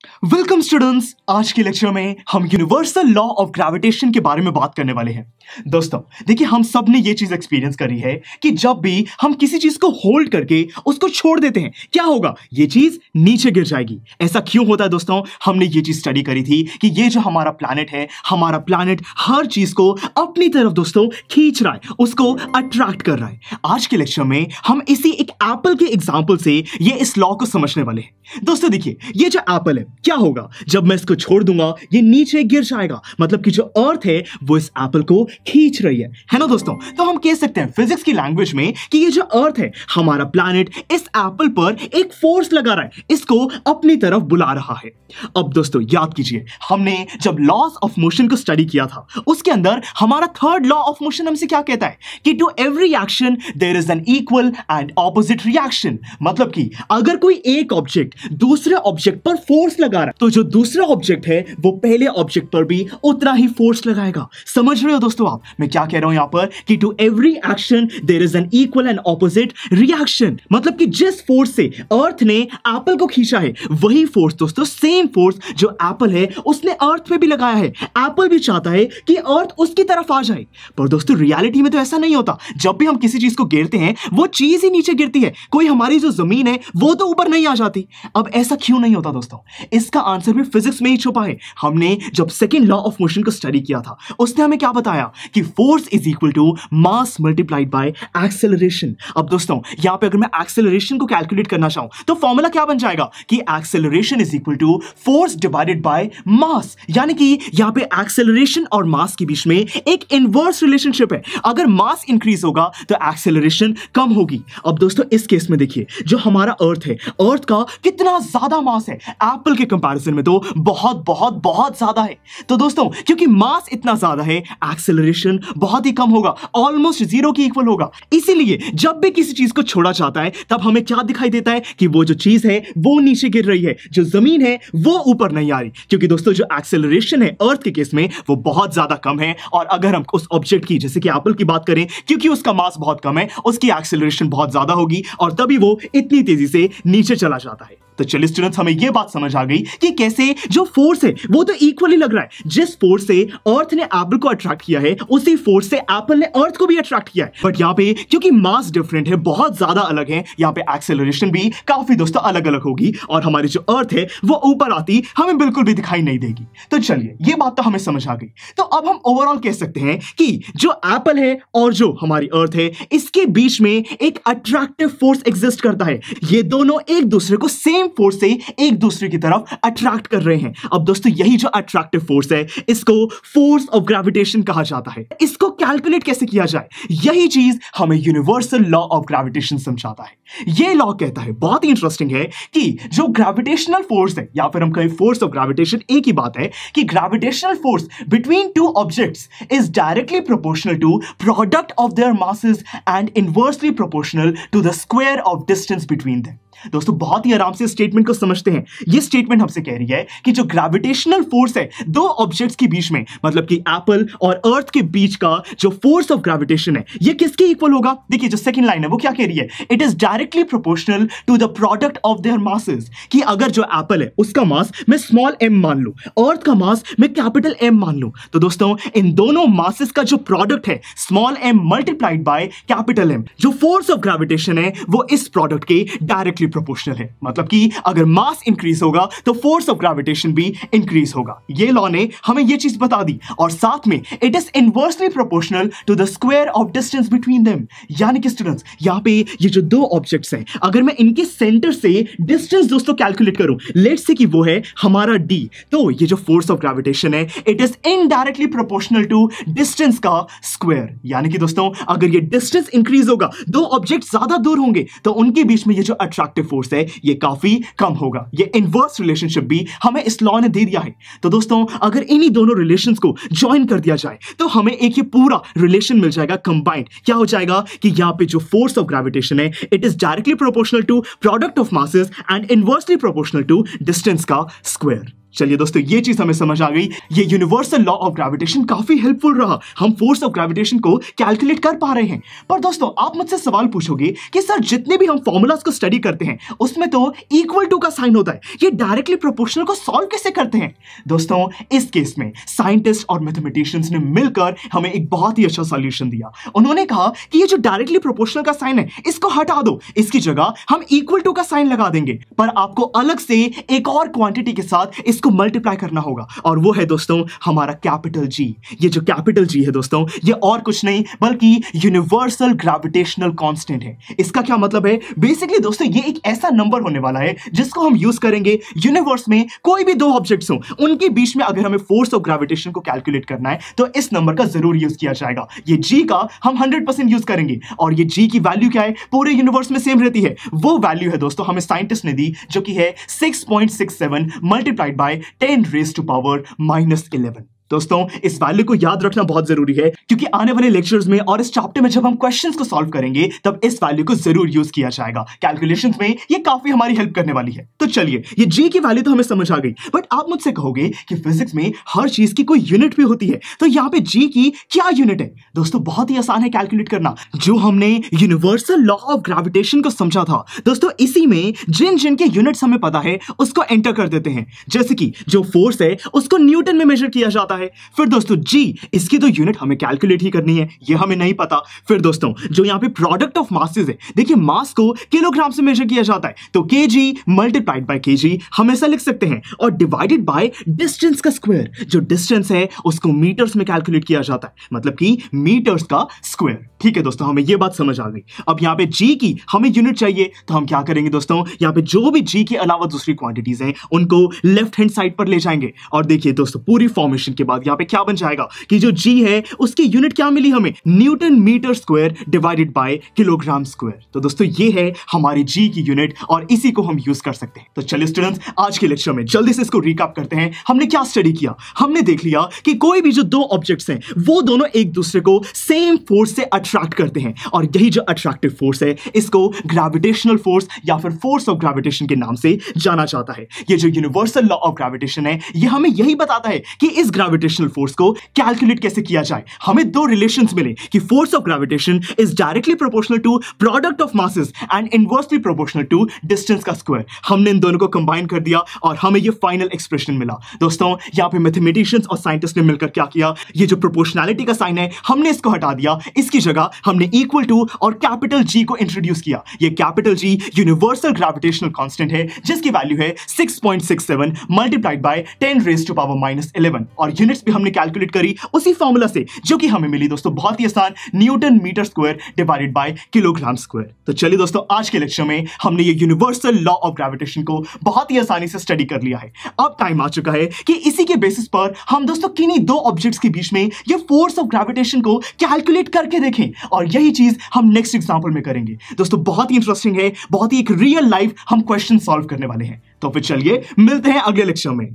Welcome students. आज के lecture में हम यूनिवर्सल लॉ ऑफ ग्रेविटेशन के बारे में बात करने वाले हैं। दोस्तों देखिए, हम सब ने ये चीज एक्सपीरियंस करी है कि जब भी हम किसी चीज को होल्ड करके उसको छोड़ देते हैं, क्या होगा? ये चीज नीचे गिर जाएगी। ऐसा क्यों होता है दोस्तों? हमने ये चीज स्टडी करी थी कि ये जो हमारा प्लैनेट है, हमारा प्लैनेट हर चीज को अपनी तरफ दोस्तों खींच रहा है, उसको अट्रैक्ट कर रहा है। आज के लेक्चर में हम इसी एक एप्पल के एग्जाम्पल से ये इस लॉ को समझने वाले हैं। दोस्तों देखिए, ये जो एप्पल है, क्या होगा जब मैं इसको छोड़ दूंगा? ये नीचे गिर जाएगा। मतलब कि जो अर्थ है वो इस एप्पल को खींच रही है ना दोस्तों? तो हम कह सकते हैं फिजिक्स की लैंग्वेज में कि ये जो अर्थ है, हमारा प्लैनेट, इस एप्पल पर एक फोर्स लगा रहा है, इसको अपनी तरफ बुला रहा है। अब दोस्तों याद कीजिए, हमने जब लॉज ऑफ मोशन को स्टडी किया था, उसके अंदर हमारा थर्ड लॉ ऑफ मोशन हमसे क्या कहता है कि to every action there is an equal and opposite reaction. मतलब कि अगर कोई एक ऑब्जेक्ट दूसरे ऑब्जेक्ट पर फोर्स लगा रहा है, तो जो दूसरा ऑब्जेक्ट है वो पहले ऑब्जेक्ट पर भी उतना ही फोर्स लगाएगा। समझ रहे हो दोस्तों आप मैं क्या कह रहा हूं यहां पर कि to every action there is an equal and opposite reaction. मतलब कि जिस फोर्स से अर्थ ने एप्पल को खींचा है, वही फोर्स दोस्तों, सेम फोर्स जो एप्पल है उसने अर्थ पे भी लगाया है। एप्पल भी चाहता है कि अर्थ उसकी तरफ आ जाए, पर दोस्तों रियलिटी में तो ऐसा नहीं होता। जब भी हम किसी चीज को गिरते हैं, वो चीज ही नीचे गिरती है, कोई हमारी जो जमीन है वो तो ऊपर नहीं आ जाती। अब ऐसा क्यों नहीं होता दोस्तों? इसका आंसर भी फिजिक्स में ही छुपा है। हमने जब सेकंड लॉ ऑफ मोशन को स्टडी किया था, उसने हमें क्या बताया कि force is equal to mass multiplied by acceleration. अब दोस्तों यहां पे अगर मैं एक्सेलरेशन को कैलकुलेट करना चाहूं तो फॉर्मूला क्या बन जाएगा कि acceleration is equal to force divided by mass. यानी कि यहां पे एक्सेलरेशन और मास के बीच में एक इनवर्स रिलेशनशिप है। अगर मास इंक्रीज होगा तो एक्सेलरेशन कम होगी। अब दोस्तों इस केस में देखिए, जो हमारा अर्थ है, अर्थ का कितना ज्यादा मास है, एप्पल के कंपैरिजन में तो बहुत बहुत बहुत ज्यादा है। तो दोस्तों क्योंकि मास इतना ज्यादा है, एक्सेलरेशन बहुत ही कम होगा, ऑलमोस्ट जीरो के इक्वल होगा। इसीलिए जब भी किसी चीज को छोड़ा जाता है, तब हमें क्या दिखाई देता है कि वो जो चीज है वो नीचे गिर रही है, जो जमीन है वो ऊपर नहीं आ रही। क्योंकि दोस्तों जो एक्सेलरेशन है अर्थ के केस में वो बहुत ज्यादा कम है, और अगर हम उस ऑब्जेक्ट की, जैसे कि एप्पल की बात करें, क्योंकि उसका मास बहुत कम है, उसकी एक्सेलरेशन बहुत ज्यादा होगी, और तभी वो इतनी तेजी से नीचे चला जाता है। तो चलिए स्टूडेंट्स, हमें यह बात समझ आ गई कि कैसे जो फोर्स है वो तो इक्वली लग रहा है। जिस फोर्स से अर्थ ने एप्पल को अट्रैक्ट किया है, उसी फोर्स से एप्पल ने अर्थ को भी अट्रैक्ट किया है। बट यहाँ पे क्योंकि मास डिफरेंट है, बहुत ज्यादा अलग है, यहाँ पे एक्सेलरेशन भी काफी दोस्तों अलग अलग होगी, और हमारी जो अर्थ है वो ऊपर आती हमें बिल्कुल भी दिखाई नहीं देगी। तो चलिए ये बात तो हमें समझ आ गई। तो अब हम ओवरऑल कह सकते हैं कि जो एप्पल है और जो हमारी अर्थ है, इसके बीच में एक अट्रैक्टिव फोर्स एग्जिस्ट करता है। ये दोनों एक दूसरे को सेम फोर्स से एक दूसरे की तरफ अट्रैक्ट कर रहे हैं। अब दोस्तों यही जो अट्रैक्टिव फोर्स है, इसको फोर्स ऑफ ग्रेविटेशन कहा जाता है। इसको कैलकुलेट कैसे किया जाए, यही चीज हमें यूनिवर्सल लॉ ऑफ ग्रेविटेशन समझाता है। यह लॉ कहता है, बहुत ही इंटरेस्टिंग है, कि जो ग्रेविटेशनल फोर्स है, या फिर हम कहें फोर्स ऑफ ग्रेविटेशन, एक ही बात है कि gravitational force between two objects is directly proportional to product of their masses and inversely proportional to the square of distance between them. दोस्तों बहुत ही आराम से स्टेटमेंट को समझते हैं। ये स्टेटमेंट हमसे कह रही है कि जो ग्रेविटेशनल फोर्स है दो ऑब्जेक्ट्स के बीच में, मतलब कि एप्पल और अर्थ के बीच का जो फोर्स ऑफ ग्रेविटेशन है, ये किसके इक्वल होगा? देखिए जो सेकंड लाइन है वो क्या कह रही है, it is directly proportional to the product of their masses. कि अगर जो एप्पल है उसका मास मैं स्मॉल m मान लूं, अर्थ का मास मैं कैपिटल M मान लूं, तो दोस्तों इन दोनों मासेस का जो प्रोडक्ट है, small m multiplied by capital M, जो फोर्स ऑफ ग्रेविटेशन है वो इस प्रोडक्ट के डायरेक्टली प्रोपोर्शनल है। मतलब कि अगर मास इंक्रीज होगा तो फोर्स ऑफ ग्रेविटेशन भी इंक्रीज होगा। ये लॉ ने हमें ये चीज बता दी, और साथ में it is inversely proportional to the square of distance between them. यानी कि स्टूडेंट्स यहां पे ये जो दो ऑब्जेक्ट्स हैं, अगर मैं इनके सेंटर से डिस्टेंस दोस्तों कैलकुलेट करूं, लेट्स से कि वो है हमारा d, तो ये जो फोर्स ऑफ ग्रेविटेशन है it is indirectly proportional to distance का स्क्वायर। यानी कि दोस्तों अगर ये डिस्टेंस इंक्रीज होगा, दो ऑब्जेक्ट ज्यादा दूर होंगे, तो उनके बीच में ये जो अट्रैक्टिव फोर्स है ये काफी कम होगा। ये इनवर्स रिलेशनशिप भी हमें इस लॉ ने दे दिया है। तो दोस्तों अगर इन्हीं दोनों रिलेशंस को ज्वाइन कर दिया जाए तो हमें एक ये पूरा रिलेशन मिल जाएगा कंबाइंड। क्या हो जाएगा कि यहां पे जो फोर्स ऑफ ग्रेविटेशन है it is directly proportional to product of masses and inversely proportional to distance का स्क्वायर। चलिए दोस्तों, ये चीज हमें समझ आ गई। ये यूनिवर्सल लॉ ऑफ ग्रेविटेशन काफी हेल्पफुल रहा, हम फोर्स ऑफ ग्रेविटेशन को कैलकुलेट कर पा रहे हैं। पर दोस्तों, आप मुझसे सवाल पूछोगे कि सर जितने भी हम फॉर्मूलाज को स्टडी करते हैं उसमें तो इक्वल टू का साइन होता है, ये डायरेक्टली प्रोपोर्शनल को सॉल्व कैसे करते हैं? दोस्तों, इस केस में साइंटिस्ट और मैथमेटिशियंस ने मिलकर हमें एक बहुत ही अच्छा सॉल्यूशन दिया। उन्होंने कहा कि ये जो डायरेक्टली प्रोपोर्शनल का साइन है इसको हटा दो, इसकी जगह हम इक्वल टू का साइन लगा देंगे, पर आपको अलग से एक और क्वांटिटी के साथ इसको मल्टीप्लाई करना होगा, और वो है दोस्तों हमारा कैपिटल जी। ये जो कैपिटल जी है दोस्तों, ये और कुछ नहीं बल्कि यूनिवर्सल ग्रेविटेशनल कांस्टेंट है। इसका क्या मतलब है? बेसिकली दोस्तों, ये एक ऐसा नंबर होने वाला है जिसको हम यूज करेंगे यूनिवर्स में कोई भी दो ऑब्जेक्ट्स हो, उनके बीच में अगर हमें फोर्स ऑफ ग्रेविटेशन को कैलकुलेट करना है तो इस नंबर का जरूर यूज किया जाएगा। ये जी का हम 100% यूज करेंगे, और ये जी की वैल्यू क्या है? पूरे यूनिवर्स में सेम रहती है। वो वैल्यू है दोस्तों हमें साइंटिस्ट ने दी, जो कि है 6.67 मल्टीप्लाइड बाय 10⁻⁻11। दोस्तों, इस वैल्यू को याद रखना बहुत जरूरी है, क्योंकि आने वाले लेक्चर्स में और इस चैप्टर में जब हम क्वेश्चंस को सॉल्व करेंगे तब इस वैल्यू को जरूर यूज किया जाएगा कैलकुलेशंस में। ये काफी हमारी हेल्प करने वाली है। तो चलिए, ये जी की वैल्यू तो हमें समझ आ गई, बट आप मुझसे कहोगे कि फिजिक्स में हर चीज की कोई यूनिट भी होती है, तो यहाँ पे जी की क्या यूनिट है? दोस्तों, बहुत ही आसान है कैलकुलेट करना। जो हमने यूनिवर्सल लॉ ऑफ ग्रेविटेशन को समझा था दोस्तों, इसी में जिन जिन के यूनिट्स हमें पता है उसको एंटर कर देते हैं। जैसे कि जो फोर्स है उसको न्यूटन में मेजर किया जाता है। फिर दोस्तों जी, इसकी तो यूनिट हमें कैलकुलेट ही करनी है, ये हमें नहीं पता। फिर दोस्तों, जो यहाँ पे प्रोडक्ट ऑफ मासेस है, देखिए मास को किलोग्राम से मेजर किया जाता है, तो केजी मल्टीप्लाइड बाय केजी हम ऐसा लिख सकते हैं, और डिवाइडेड बाय डिस्टेंस का स्क्वायर। जो डिस्टेंस है उसको मीटर्स में कैलकुलेट किया जाता है, मतलब कि मीटर्स का स्क्वायर। ठीक है दोस्तों, हमें ये बात समझ आ गई। अब यहाँ पे जी की हमें यूनिट चाहिए, तो हम क्या करेंगे दोस्तों, यहाँ पे जो भी जी के अलावा दूसरी क्वांटिटीज हैं उनको लेफ्ट हैंड साइड पर ले जाएंगे। और देखिए दोस्तों, पूरी फॉर्मेशन के बाद यहाँ पे क्या बन जाएगा कि जो जी है उसकी यूनिट क्या मिली हमें? Newton metre square divided by kilogram square. तो दोस्तों, ये है हमारी जी की यूनिट, और इसी को हम यूज कर सकते हैं। तो चलिए स्टूडेंट्स, आज के लेक्चर में जल्दी से इसको रिकैप करते हैं। हमने क्या स्टडी किया? हमने देख लिया कि कोई भी जो दो ऑब्जेक्ट्स हैं वो दोनों एक दूसरे को सेम फोर्स से अट्रैक्ट करते हैं, और यही जो अट्रैक्टिव फोर्स है इसको ग्रेविटेशनल फोर्स या फिर फोर्स ऑफ ग्रेविटेशन के नाम से जाना जाता है। ये जो यूनिवर्सल लॉ ऑफ ग्रेविटेशन है ये हमें यही बताता है कि इस ग्रेविटेशनल फोर्स को कैलकुलेट कैसे किया जाए। हमें दो रिलेशंस मिले कि force of gravitation is directly proportional to product of masses and inversely proportional to distance का स्क्वायर। हमने इन दोनों को कंबाइन कर दिया और हमें ये फाइनल एक्सप्रेशन मिला। दोस्तों, यहाँ पे मैथमेटिशियंस और साइंटिस्ट ने मिलकर क्या किया? ये जो प्रोपोर्शनैलिटी का साइन है हमने इसको हटा दिया, इसकी जगह हमने इक्वल टू और कैपिटल जी को इंट्रोड्यूस किया। ये capital G universal gravitational constant है, जिसकी वैल्यू है 6.67 मल्टीप्लाइड बाय 10⁻⁻11, और यूनिट्स भी हमने कैलकुलेट करी उसी फॉर्मूला से जो कि हमें मिली दोस्तों, बहुत ही आसान, newton metre square divided by kilogram square. तो चलिए दोस्तों, आज के लेक्चर में हमने ये यूनिवर्सल लॉ ऑफ ग्रेविटेशन को बहुत ही आसानी से स्टडी कर लिया है। अब टाइम आ चुका है कि इसी के बेसिस पर हम दोस्तों किन्हीं दो ऑब्जेक्ट्स के बीच में ये फोर्स ऑफ ग्रेविटेशन को कैलकुलेट करके देखें, और यही चीज हम नेक्स्ट एग्जांपल में करेंगे। दोस्तों, बहुत ही इंटरेस्टिंग है, बहुत ही एक रियल लाइफ हम क्वेश्चन सॉल्व करने वाले हैं। तो फिर चलिए मिलते हैं अगले लेक्चर में।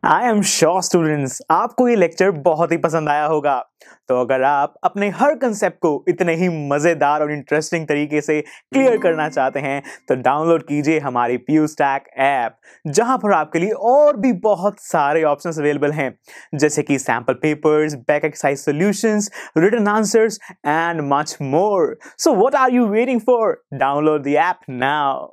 आई एम श्योर स्टूडेंट्स, आपको ये लेक्चर बहुत ही पसंद आया होगा। तो अगर आप अपने हर कंसेप्ट को इतने ही मजेदार और इंटरेस्टिंग तरीके से क्लियर करना चाहते हैं तो डाउनलोड कीजिए हमारी PuStack ऐप, जहां पर आपके लिए और भी बहुत सारे ऑप्शंस अवेलेबल हैं, जैसे कि sample papers, back exercise solutions, written answers and much more. So what are you waiting for? Download the app now.